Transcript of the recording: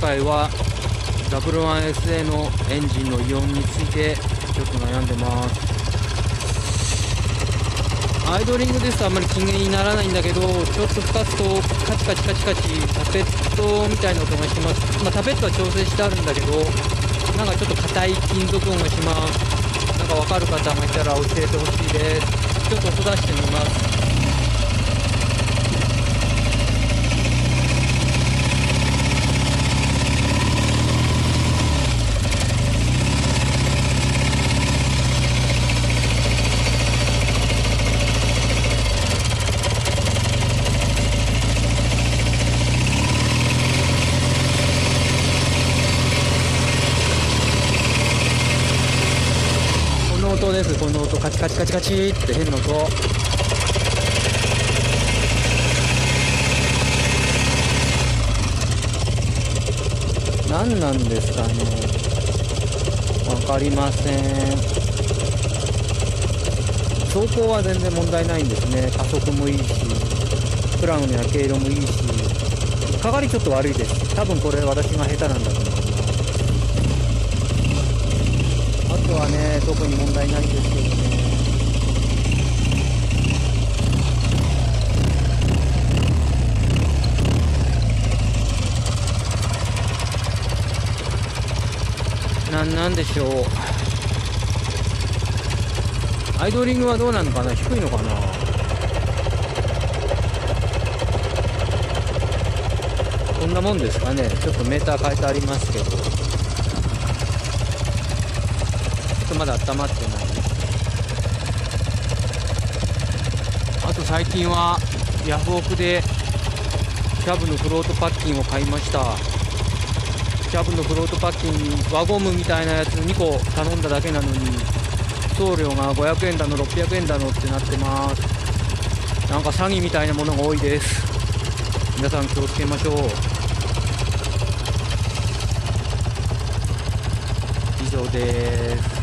回は W1SA のエンジンの異音についてちょっと悩んでます。アイドリングですとあんまり気にならないんだけど、ちょっと吹かすとカチカチカチカチタペットみたいな音がします。タペットは調整してあるんだけど、なんかちょっと硬い金属音がします。なんか分かる方がいたら教えてほしいです。ちょっと音出してみます。この音です。この音、カチカチカチカチって変な音。何なんですかね、わかりません。走行は全然問題ないんですね。加速もいいし、プラグの焼け色もいいし、かかりちょっと悪いです。多分これ私が下手なんだと思います。あとはね、特に問題ないんですけどね。なんでしょう。アイドリングはどうなのかな、低いのかな。こんなもんですかね。ちょっとメーター変えてありますけど、ちょっとまだ温まってない。あと最近はヤフオクでキャブのフロートパッキンを買いました。キャブのフロートパッキン、輪ゴムみたいなやつ2個頼んだだけなのに送料が500円だの600円だのってなってます。なんか詐欺みたいなものが多いです。皆さん気をつけましょう。以上です。